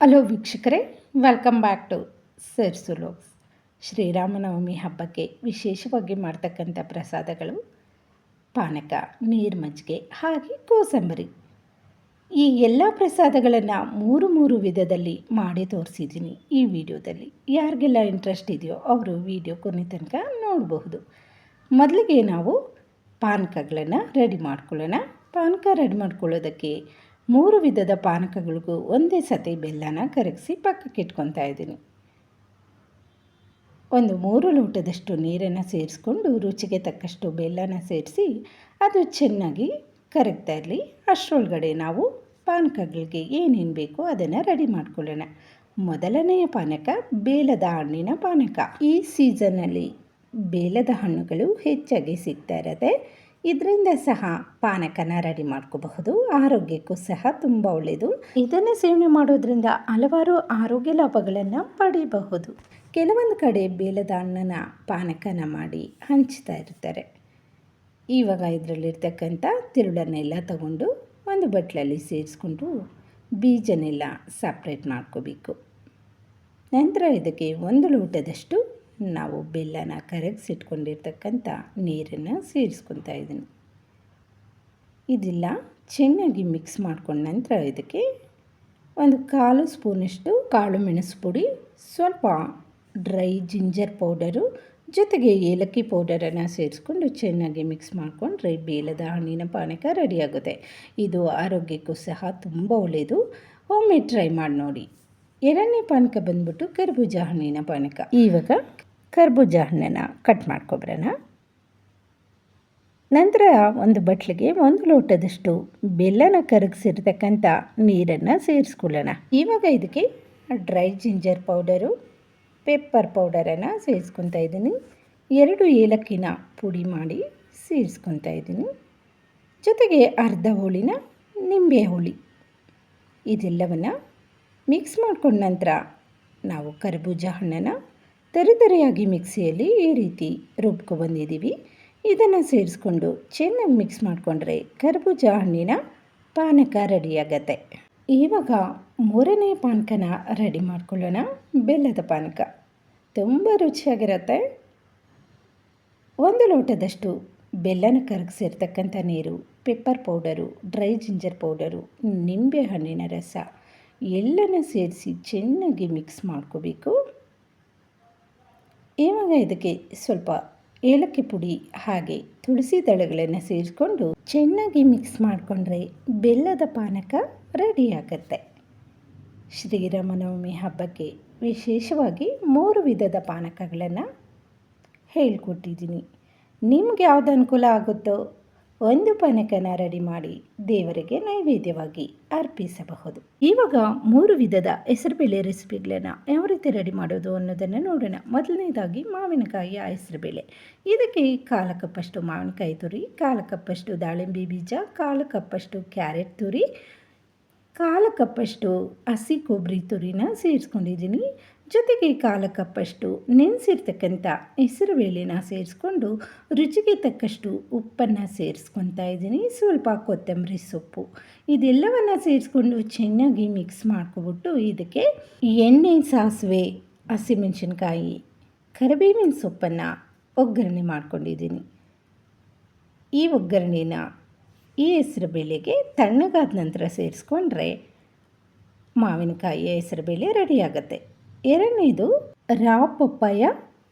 Hello ವೀಕ್ಷಕರೇ, welcome back to ಸರ್ಸು lakhs. Sri Rama Navami ಹಬ್ಬಕ್ಕೆ ವಿಶೇಷವಾಗಿ ಮಾಡ್ತಕ್ಕಂಥ ಪ್ರಸಾದಗಳು ಪಾನಕ, ನೀರು ಮಜ್ಜಿಗೆ ಹಾಗೆ ಕೋಸಂಬರಿ. ಈ ಎಲ್ಲ ಪ್ರಸಾದಗಳನ್ನು ಮೂರು ವಿಧದಲ್ಲಿ ಮಾಡಿ ತೋರಿಸಿದ್ದೀನಿ ಈ ವಿಡಿಯೋದಲ್ಲಿ. ಯಾರಿಗೆಲ್ಲ ಇಂಟ್ರೆಸ್ಟ್ ಇದೆಯೋ ಅವರು ವಿಡಿಯೋ ಕೊನೆ ತನಕ ನೋಡಬಹುದು. ಮೊದಲಿಗೆ ನಾವು ಪಾನಕಗಳನ್ನು ರೆಡಿ ಮಾಡ್ಕೊಳ್ಳೋಣ. ಪಾನಕ ರೆಡಿ ಮಾಡ್ಕೊಳ್ಳೋದಕ್ಕೆ 3 ವಿಧದ ಪಾನಕಗಳಿಗೂ ಒಂದೇ ಸತಿ ಬೆಲ್ಲನ ಕರಗಿಸಿ ಪಕ್ಕಕ್ಕೆ ಇಟ್ಕೊತಾ ಇದ್ದೀನಿ. ಒಂದು 3 ಲೋಟದಷ್ಟು ನೀರನ್ನು ಸೇರಿಸ್ಕೊಂಡು ರುಚಿಗೆ ತಕ್ಕಷ್ಟು ಬೆಲ್ಲನ ಸೇರಿಸಿ ಅದು ಚೆನ್ನಾಗಿ ಕರಗ್ತಾ ಇರಲಿ. ಅಷ್ಟರೊಳಗಡೆ ನಾವು ಪಾನಕಗಳಿಗೆ ಏನೇನು ಬೇಕೋ ಅದನ್ನು ರೆಡಿ ಮಾಡ್ಕೊಳ್ಳೋಣ. ಮೊದಲನೆಯ ಪಾನಕ ಬೇಲದ ಹಣ್ಣಿನ ಪಾನಕ. ಈ ಸೀಸನ್ನಲ್ಲಿ ಬೇಲದ ಹಣ್ಣುಗಳು ಹೆಚ್ಚಾಗಿ ಸಿಗ್ತಾ ಇರುತ್ತೆ. ಇದರಿಂದ ಸಹ ಪಾನಕನ ರೆಡಿ ಮಾಡ್ಕೋಬಹುದು. ಆರೋಗ್ಯಕ್ಕೂ ಸಹ ತುಂಬ ಒಳ್ಳೆಯದು. ಇದನ್ನು ಸೇವನೆ ಮಾಡೋದ್ರಿಂದ ಹಲವಾರು ಆರೋಗ್ಯ ಲಾಭಗಳನ್ನು ಪಡೆಯಬಹುದು. ಕೆಲವೊಂದು ಕಡೆ ಬೇಲದ ಹಣ್ಣನ್ನ ಪಾನಕನ ಮಾಡಿ ಹಂಚ್ತಾ ಇರ್ತಾರೆ. ಇವಾಗ ಇದರಲ್ಲಿರ್ತಕ್ಕಂಥ ತಿರುಳನ್ನೆಲ್ಲ ತಗೊಂಡು ಒಂದು ಬಟ್ಲಲ್ಲಿ ಸೇರಿಸ್ಕೊಂಡು ಬೀಜನೆಲ್ಲ ಸಪ್ರೇಟ್ ಮಾಡ್ಕೋಬೇಕು. ನಂತರ ಇದಕ್ಕೆ 1 ಲೋಟದಷ್ಟು ನಾವು ಬೆಲ್ಲನ ಕರಗಿಸಿಟ್ಕೊಂಡಿರ್ತಕ್ಕಂಥ ನೀರನ್ನು ಸೇರಿಸ್ಕೊತಾ ಇದ್ದೀನಿ. ಇದೆಲ್ಲ ಚೆನ್ನಾಗಿ ಮಿಕ್ಸ್ ಮಾಡ್ಕೊಂಡ ನಂತರ ಇದಕ್ಕೆ 1/4 ಸ್ಪೂನಷ್ಟು ಕಾಳು ಮೆಣಸು ಪುಡಿ, ಸ್ವಲ್ಪ ಡ್ರೈ ಜಿಂಜರ್ ಪೌಡರು, ಜೊತೆಗೆ ಏಲಕ್ಕಿ ಪೌಡರನ್ನು ಸೇರಿಸ್ಕೊಂಡು ಚೆನ್ನಾಗಿ ಮಿಕ್ಸ್ ಮಾಡಿಕೊಂಡ್ರೆ ಬೇಲದ ಹಣ್ಣಿನ ಪಾನಕ ರೆಡಿಯಾಗುತ್ತೆ. ಇದು ಆರೋಗ್ಯಕ್ಕೂ ಸಹ ತುಂಬ ಒಳ್ಳೆಯದು. ಒಮ್ಮೆ ಟ್ರೈ ಮಾಡಿ ನೋಡಿ. ಎರಡನೇ ಪಾನಕ ಬಂದ್ಬಿಟ್ಟು ಕರ್ಬೂಜ ಹಣ್ಣಿನ ಪಾನಕ. ಇವಾಗ ಕರ್ಬೂಜ ಹಣ್ಣನ್ನು ಕಟ್ ಮಾಡ್ಕೊಬರೋಣ. ನಂತರ ಒಂದು ಬಟ್ಲಿಗೆ 1 ಲೋಟದಷ್ಟು ಬೆಲ್ಲನ ಕರಗಿಸಿರ್ತಕ್ಕಂಥ ನೀರನ್ನು ಸೇರಿಸ್ಕೊಳ್ಳೋಣ. ಇವಾಗ ಇದಕ್ಕೆ ಡ್ರೈ ಜಿಂಜರ್ ಪೌಡರು, ಪೆಪ್ಪರ್ ಪೌಡರನ್ನು ಸೇರಿಸ್ಕೊತಾ ಇದ್ದೀನಿ. 2 ಏಲಕ್ಕಿನ ಪುಡಿ ಮಾಡಿ ಸೇರಿಸ್ಕೊತಾ ಇದ್ದೀನಿ. ಜೊತೆಗೆ ಅರ್ಧ ಹೋಳಿನ ನಿಂಬೆ ಹುಳಿ. ಇದೆಲ್ಲವನ್ನು ಮಿಕ್ಸ್ ಮಾಡ್ಕೊಂಡ ನಂತರ ನಾವು ಕರ್ಬೂಜ ಹಣ್ಣನ್ನು ತರಿತರಿಯಾಗಿ ಮಿಕ್ಸಿಯಲ್ಲಿ ಈ ರೀತಿ ರುಬ್ಕೊಬಂದಿದ್ದೀವಿ. ಇದನ್ನು ಸೇರಿಸ್ಕೊಂಡು ಚೆನ್ನಾಗಿ ಮಿಕ್ಸ್ ಮಾಡಿಕೊಂಡ್ರೆ ಕರ್ಬೂಜ ಹಣ್ಣಿನ ಪಾನಕ ರೆಡಿಯಾಗತ್ತೆ. ಇವಾಗ 3ನೇ ಪಾನಕನ ರೆಡಿ ಮಾಡ್ಕೊಳ್ಳೋಣ. ಬೆಲ್ಲದ ಪಾನಕ ತುಂಬ ರುಚಿಯಾಗಿರುತ್ತೆ. 1 ಲೋಟದಷ್ಟು ಬೆಲ್ಲನ ಕರಗಿಸಿರ್ತಕ್ಕಂಥ ನೀರು, pepper powder, dry ginger powder, ನಿಂಬೆ ಹಣ್ಣಿನ ರಸ ಎಲ್ಲನ ಸೇರಿಸಿ ಚೆನ್ನಾಗಿ ಮಿಕ್ಸ್ ಮಾಡ್ಕೋಬೇಕು. ಇವಾಗ ಇದಕ್ಕೆ ಸ್ವಲ್ಪ ಏಲಕ್ಕಿ ಪುಡಿ ಹಾಗೆ ತುಳಸಿ ದಳಗಳನ್ನು ಸೇರಿಸ್ಕೊಂಡು ಚೆನ್ನಾಗಿ ಮಿಕ್ಸ್ ಮಾಡಿಕೊಂಡ್ರೆ ಬೆಲ್ಲದ ಪಾನಕ ರೆಡಿಯಾಗತ್ತೆ. ಶ್ರೀರಾಮನವಮಿ ಹಬ್ಬಕ್ಕೆ ವಿಶೇಷವಾಗಿ 3 ವಿಧದ ಪಾನಕಗಳನ್ನು ಹೇಳ್ಕೊಟ್ಟಿದ್ದೀನಿ. ನಿಮ್ಗೆ ಯಾವುದು ಅನುಕೂಲ ಆಗುತ್ತೋ ಒಂದು ಪಾನಕನ ರೆಡಿ ಮಾಡಿ ದೇವರಿಗೆ ನೈವೇದ್ಯವಾಗಿ ಅರ್ಪಿಸಬಹುದು. ಇವಾಗ 3 ವಿಧದ ಹೆಸರುಬೇಳೆ ರೆಸಿಪಿಗಳನ್ನು ಯಾವ ರೀತಿ ರೆಡಿ ಮಾಡೋದು ಅನ್ನೋದನ್ನು ನೋಡೋಣ. ಮೊದಲನೇದಾಗಿ ಮಾವಿನಕಾಯಿಯ ಹೆಸರುಬೇಳೆ. ಇದಕ್ಕೆ 1/4 ಕಪ್ಪಷ್ಟು ಮಾವಿನಕಾಯಿ ತುರಿ, 1/4 ಕಪ್ಪಷ್ಟು ದಾಳಿಂಬೆ ಬೀಜ, 1/4 ಕಪ್ಪಷ್ಟು ಕ್ಯಾರೆಟ್ ತುರಿ, 1/4 ಕಪ್ಪಷ್ಟು ಹಸಿ ಕೊಬ್ಬರಿ ತುರಿನ ಸೇರಿಸ್ಕೊಂಡಿದ್ದೀನಿ. ಜೊತೆಗೆ 1/4 ಕಪ್ಪಷ್ಟು ನೆನೆಸಿರ್ತಕ್ಕಂಥ ಹೆಸರುಬೇಳೆನ ಸೇರಿಸ್ಕೊಂಡು ರುಚಿಗೆ ತಕ್ಕಷ್ಟು ಉಪ್ಪನ್ನು ಸೇರಿಸ್ಕೊತಾ ಇದ್ದೀನಿ. ಸ್ವಲ್ಪ ಕೊತ್ತಂಬರಿ ಸೊಪ್ಪು ಇದೆಲ್ಲವನ್ನು ಸೇರಿಸ್ಕೊಂಡು ಚೆನ್ನಾಗಿ ಮಿಕ್ಸ್ ಮಾಡ್ಕೊಬಿಟ್ಟು ಇದಕ್ಕೆ ಎಣ್ಣೆ, ಸಾಸಿವೆ, ಹಸಿಮೆಣಸಿನ್ಕಾಯಿ, ಕರಿಬೇವಿನ ಸೊಪ್ಪನ್ನು ಒಗ್ಗರಣೆ ಮಾಡ್ಕೊಂಡಿದ್ದೀನಿ. ಈ ಒಗ್ಗರಣೆನ ಈ ಹೆಸರುಬೇಳೆಗೆ ತಣ್ಣಗಾದ ನಂತರ ಸೇರಿಸ್ಕೊಂಡ್ರೆ ಮಾವಿನಕಾಯಿಯ ಹೆಸರುಬೇಳೆ ರೆಡಿಯಾಗತ್ತೆ. ಎರಡನೇದು ರಾ ಪಪ್ಪಾಯ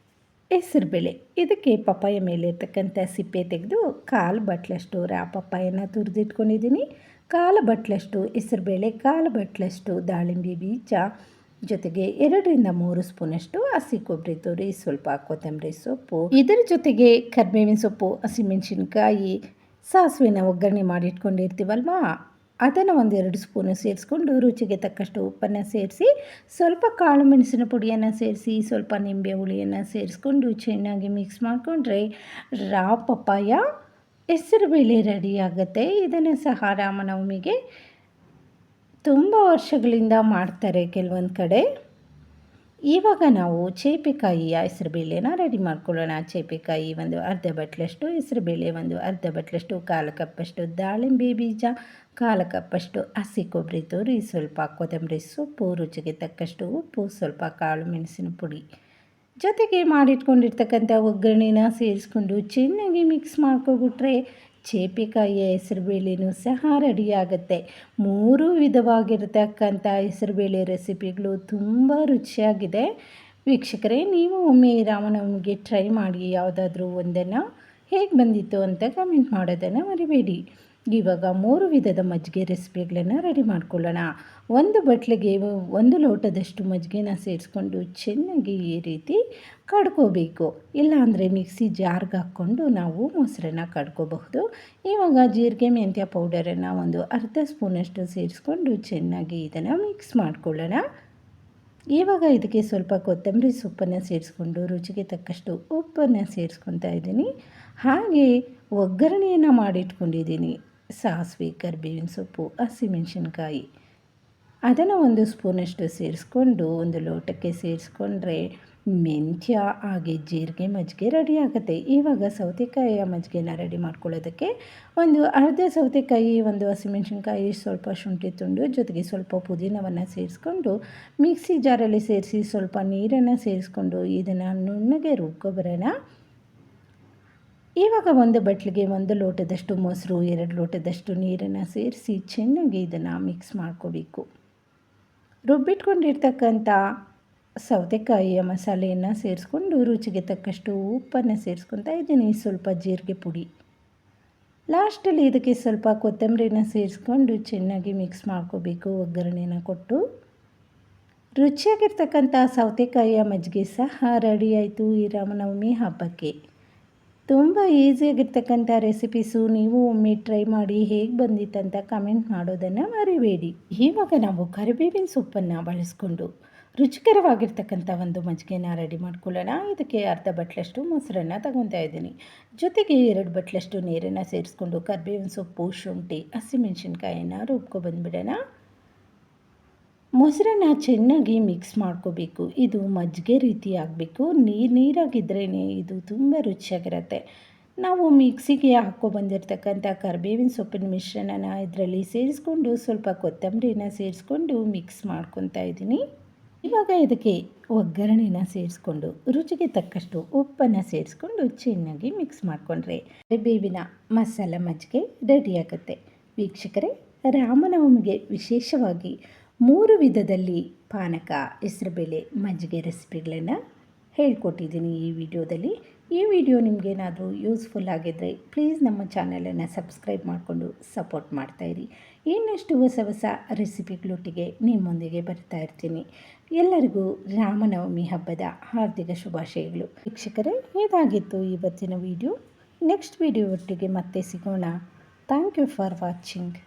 ಹೆಸರುಬೇಳೆ. ಇದಕ್ಕೆ ಪಪ್ಪಾಯ ಮೇಲೆ ಇರ್ತಕ್ಕಂಥ ಸಿಪ್ಪೆ ತೆಗೆದು 1/4 ಬಟ್ಲಷ್ಟು ರಾ ಪಪ್ಪಾಯನ ತುರಿದಿಟ್ಕೊಂಡಿದ್ದೀನಿ. 1/4 ಬಟ್ಲಷ್ಟು ಹೆಸರುಬೇಳೆ, 1/4 ಬಟ್ಲಷ್ಟು ದಾಳಿಂಬೆ ಬೀಜ, ಜೊತೆಗೆ 2-3 ಸ್ಪೂನಷ್ಟು ಹಸಿ ಕೊಬ್ಬರಿ ತುರಿ, ಸ್ವಲ್ಪ ಕೊತ್ತಂಬರಿ ಸೊಪ್ಪು, ಇದರ ಜೊತೆಗೆ ಕರಿಬೇವಿನ ಸೊಪ್ಪು, ಹಸಿಮೆಣಸಿನ್ಕಾಯಿ, ಸಾಸಿವೆನ ಒಗ್ಗರಣೆ ಮಾಡಿಟ್ಕೊಂಡಿರ್ತೀವಲ್ವ ಅದನ್ನು 1-2 ಸ್ಪೂನು ಸೇರಿಸ್ಕೊಂಡು ರುಚಿಗೆ ತಕ್ಕಷ್ಟು ಉಪ್ಪನ್ನು ಸೇರಿಸಿ, ಸ್ವಲ್ಪ ಕಾಳು ಮೆಣಸಿನ ಪುಡಿಯನ್ನು ಸೇರಿಸಿ, ಸ್ವಲ್ಪ ನಿಂಬೆ ಹುಳಿಯನ್ನು ಸೇರಿಸ್ಕೊಂಡು ಚೆನ್ನಾಗಿ ಮಿಕ್ಸ್ ಮಾಡಿಕೊಂಡ್ರೆ ರಾ ಪಪ್ಪಾಯ ಹೆಸರುಬೇಳೆ ರೆಡಿಯಾಗುತ್ತೆ. ಇದನ್ನು ಸಹ ರಾಮನವಮಿಗೆ ತುಂಬ ವರ್ಷಗಳಿಂದ ಮಾಡ್ತಾರೆ ಕೆಲವೊಂದು ಕಡೆ. ಇವಾಗ ನಾವು ಚೇಪೆಕಾಯಿಯ ಹೆಸರುಬೇಳೆನ ರೆಡಿ ಮಾಡ್ಕೊಳ್ಳೋಣ. ಚೇಪೆಕಾಯಿ 1 ಅರ್ಧ ಬಟ್ಲಷ್ಟು, ಹೆಸರುಬೇಳೆ 1 ಅರ್ಧ ಬಟ್ಲಷ್ಟು, 1/4 ಕಪ್ಪಷ್ಟು ದಾಳಿಂಬೆ ಬೀಜ, ಕಾಲು ಕಪ್ಪಷ್ಟು ಹಸಿ ಕೊಬ್ಬರಿ ತುರಿ, ಸ್ವಲ್ಪ ಕೊತ್ತಂಬರಿ ಸೊಪ್ಪು, ರುಚಿಗೆ ತಕ್ಕಷ್ಟು ಉಪ್ಪು, ಸ್ವಲ್ಪ ಕಾಳು ಮೆಣಸಿನ ಪುಡಿ, ಜೊತೆಗೆ ಮಾಡಿಟ್ಕೊಂಡಿರ್ತಕ್ಕಂಥ ಒಗ್ಗರಣೆನ ಸೇರಿಸ್ಕೊಂಡು ಚೆನ್ನಾಗಿ ಮಿಕ್ಸ್ ಮಾಡ್ಕೊಬಿಟ್ರೆ ಚೇಪಿಕಾಯಿಯ ಹೆಸರುಬೇಳೆನೂ ಸಹ ರೆಡಿಯಾಗುತ್ತೆ. 3 ವಿಧವಾಗಿರ್ತಕ್ಕಂಥ ಹೆಸರುಬೇಳೆ ರೆಸಿಪಿಗಳು ತುಂಬ ರುಚಿಯಾಗಿದೆ. ವೀಕ್ಷಕರೇ, ನೀವು ಒಮ್ಮೆ ರಾಮನವಮಿಗೆ ಟ್ರೈ ಮಾಡಿ ಯಾವುದಾದ್ರೂ ಒಂದನ್ನು ಹೇಗೆ ಬಂದಿತ್ತು ಅಂತ ಕಮೆಂಟ್ ಮಾಡೋದನ್ನು ಮರಿಬೇಡಿ. ಇವಾಗ 3 ವಿಧದ ಮಜ್ಜಿಗೆ ರೆಸಿಪಿಗಳನ್ನು ರೆಡಿ ಮಾಡ್ಕೊಳ್ಳೋಣ. ಒಂದು ಬಟ್ಲಿಗೆ 1 ಲೋಟದಷ್ಟು ಮಜ್ಜಿಗೆನ ಸೇರಿಸ್ಕೊಂಡು ಚೆನ್ನಾಗಿ ಈ ರೀತಿ ಕಡ್ಕೋಬೇಕು. ಇಲ್ಲಾಂದರೆ ಮಿಕ್ಸಿ ಜಾರ್ಗೆ ಹಾಕ್ಕೊಂಡು ನಾವು ಮೊಸರನ್ನ ಕಡ್ಕೋಬಹುದು. ಇವಾಗ ಜೀರಿಗೆ ಮೆಂತ್ಯ ಪೌಡರನ್ನು ಒಂದು ಅರ್ಧ ಸ್ಪೂನಷ್ಟು ಸೇರಿಸ್ಕೊಂಡು ಚೆನ್ನಾಗಿ ಇದನ್ನು ಮಿಕ್ಸ್ ಮಾಡ್ಕೊಳ್ಳೋಣ. ಇವಾಗ ಇದಕ್ಕೆ ಸ್ವಲ್ಪ ಕೊತ್ತಂಬರಿ ಸೊಪ್ಪನ್ನು ಸೇರಿಸ್ಕೊಂಡು ರುಚಿಗೆ ತಕ್ಕಷ್ಟು ಉಪ್ಪನ್ನು ಸೇರಿಸ್ಕೊತಾ ಇದ್ದೀನಿ. ಹಾಗೆ ಒಗ್ಗರಣೆಯನ್ನು ಮಾಡಿಟ್ಕೊಂಡಿದ್ದೀನಿ. ಸಾಸಿವೆ, ಕರಿಬೇವಿನ ಸೊಪ್ಪು, ಹಸಿಮೆಣಸಿನ್ಕಾಯಿ ಅದನ್ನು 1 ಸ್ಪೂನಷ್ಟು ಸೇರಿಸ್ಕೊಂಡು ಒಂದು ಲೋಟಕ್ಕೆ ಸೇರಿಸ್ಕೊಂಡ್ರೆ ಮೆಂತ್ಯ ಹಾಗೆ ಜೀರಿಗೆ ಮಜ್ಜಿಗೆ ರೆಡಿ ಆಗುತ್ತೆ. ಇವಾಗ ಸೌತೆಕಾಯಿಯ ಮಜ್ಜಿಗೆನ ರೆಡಿ ಮಾಡ್ಕೊಳ್ಳೋದಕ್ಕೆ ಒಂದು ಅರ್ಧ ಸೌತೆಕಾಯಿ, 1 ಹಸಿಮೆಣಸಿನ್ಕಾಯಿ, ಸ್ವಲ್ಪ ಶುಂಠಿ ತುಂಡು, ಜೊತೆಗೆ ಸ್ವಲ್ಪ ಪುದೀನವನ್ನು ಸೇರಿಸ್ಕೊಂಡು ಮಿಕ್ಸಿ ಜಾರಲ್ಲಿ ಸೇರಿಸಿ ಸ್ವಲ್ಪ ನೀರನ್ನು ಸೇರಿಸ್ಕೊಂಡು ಇದನ್ನು ನುಣ್ಣಗೆ ರುಬ್ಕೊಬರೋಣ. ಇವಾಗ ಒಂದು ಬಟ್ಲಿಗೆ 1 ಲೋಟದಷ್ಟು ಮೊಸರು, 2 ಲೋಟದಷ್ಟು ನೀರನ್ನು ಸೇರಿಸಿ ಚೆನ್ನಾಗಿ ಇದನ್ನು ಮಿಕ್ಸ್ ಮಾಡ್ಕೋಬೇಕು. ರುಬ್ಬಿಟ್ಕೊಂಡಿರ್ತಕ್ಕಂಥ ಸೌತೆಕಾಯಿಯ ಮಸಾಲೆಯನ್ನು ಸೇರಿಸ್ಕೊಂಡು ರುಚಿಗೆ ತಕ್ಕಷ್ಟು ಉಪ್ಪನ್ನು ಸೇರಿಸ್ಕೊತಾ ಇದ್ದೀನಿ. ಸ್ವಲ್ಪ ಜೀರಿಗೆ ಪುಡಿ, ಲಾಸ್ಟಲ್ಲಿ ಇದಕ್ಕೆ ಸ್ವಲ್ಪ ಕೊತ್ತಂಬರಿನ ಸೇರಿಸ್ಕೊಂಡು ಚೆನ್ನಾಗಿ ಮಿಕ್ಸ್ ಮಾಡ್ಕೋಬೇಕು. ಒಗ್ಗರಣೆನ ಕೊಟ್ಟು ರುಚಿಯಾಗಿರ್ತಕ್ಕಂಥ ಸೌತೆಕಾಯಿಯ ಮಜ್ಜಿಗೆ ಸಹ ರೆಡಿ ಆಯಿತು ಈ ರಾಮನವಮಿ ಹಬ್ಬಕ್ಕೆ. ತುಂಬ ಈಸಿಯಾಗಿರ್ತಕ್ಕಂಥ ರೆಸಿಪೀಸು. ನೀವು ಒಮ್ಮೆ ಟ್ರೈ ಮಾಡಿ ಹೇಗೆ ಬಂದಿತ್ತಂತ ಕಮೆಂಟ್ ಮಾಡೋದನ್ನು ಮರಿಬೇಡಿ. ಇವಾಗ ನಾವು ಕರಿಬೇವಿನ ಸೊಪ್ಪನ್ನು ಬಳಸ್ಕೊಂಡು ರುಚಿಕರವಾಗಿರ್ತಕ್ಕಂಥ ಒಂದು ಮಜ್ಜಿಗೆನ ರೆಡಿ ಮಾಡ್ಕೊಳ್ಳೋಣ. ಇದಕ್ಕೆ ಅರ್ಧ ಬಟ್ಲಷ್ಟು ಮೊಸರನ್ನು ತಗೊತಾ ಇದ್ದೀನಿ. ಜೊತೆಗೆ 2 ಬಟ್ಲಷ್ಟು ನೀರನ್ನು ಸೇರಿಸ್ಕೊಂಡು ಕರಿಬೇವಿನ ಸೊಪ್ಪು, ಶುಂಠಿ, ಹಸಿಮೆಣಸಿನ್ಕಾಯಿನ ರುಬ್ಕೊಬಂದ್ಬಿಡೋಣ. ಮೊಸರನ್ನ ಚೆನ್ನಾಗಿ ಮಿಕ್ಸ್ ಮಾಡ್ಕೋಬೇಕು. ಇದು ಮಜ್ಜಿಗೆ ರೀತಿ ಆಗಬೇಕು. ನೀರಾಗಿದ್ರೇ ಇದು ತುಂಬ ರುಚಿಯಾಗಿರುತ್ತೆ. ನಾವು ಮಿಕ್ಸಿಗೆ ಬಂದಿರತಕ್ಕಂಥ ಕರಿಬೇವಿನ ಸೊಪ್ಪಿನ ಮಿಶ್ರಣನ ಇದರಲ್ಲಿ ಸೇರಿಸ್ಕೊಂಡು ಸ್ವಲ್ಪ ಕೊತ್ತಂಬರಿನ ಸೇರಿಸ್ಕೊಂಡು ಮಿಕ್ಸ್ ಮಾಡ್ಕೊತಾ ಇದ್ದೀನಿ. ಇವಾಗ ಇದಕ್ಕೆ ಒಗ್ಗರಣೆನ ಸೇರಿಸ್ಕೊಂಡು ರುಚಿಗೆ ತಕ್ಕಷ್ಟು ಉಪ್ಪನ್ನು ಸೇರಿಸ್ಕೊಂಡು ಚೆನ್ನಾಗಿ ಮಿಕ್ಸ್ ಮಾಡಿಕೊಂಡ್ರೆ ಕರಿಬೇವಿನ ಮಸಾಲ ಮಜ್ಜಿಗೆ ರೆಡಿಯಾಗುತ್ತೆ. ವೀಕ್ಷಕರೇ, ರಾಮನವಮಿಗೆ ವಿಶೇಷವಾಗಿ 3 ವಿಧದಲ್ಲಿ ಪಾನಕ, ಹೆಸರುಬೇಳೆ, ಮಜ್ಜಿಗೆ ರೆಸಿಪಿಗಳನ್ನು ಹೇಳ್ಕೊಟ್ಟಿದ್ದೀನಿ ಈ ವಿಡಿಯೋದಲ್ಲಿ. ಈ ವಿಡಿಯೋ ನಿಮಗೇನಾದರೂ ಯೂಸ್ಫುಲ್ ಆಗಿದ್ದರೆ ಪ್ಲೀಸ್ ನಮ್ಮ ಚಾನಲನ್ನು ಸಬ್ಸ್ಕ್ರೈಬ್ ಮಾಡಿಕೊಂಡು ಸಪೋರ್ಟ್ ಮಾಡ್ತಾಯಿರಿ. ಇನ್ನಷ್ಟು ಹೊಸ ಹೊಸ ರೆಸಿಪಿಗಳೊಟ್ಟಿಗೆ ನಿಮ್ಮೊಂದಿಗೆ ಬರ್ತಾ ಇರ್ತೀನಿ. ಎಲ್ಲರಿಗೂ ರಾಮನವಮಿ ಹಬ್ಬದ ಹಾರ್ದಿಕ ಶುಭಾಶಯಗಳು. ವೀಕ್ಷಕರೇ, ಇದಾಗಿತ್ತು ಇವತ್ತಿನ ವಿಡಿಯೋ. ನೆಕ್ಸ್ಟ್ ವಿಡಿಯೋ ಒಟ್ಟಿಗೆ ಮತ್ತೆ ಸಿಗೋಣ. Thank you for watching.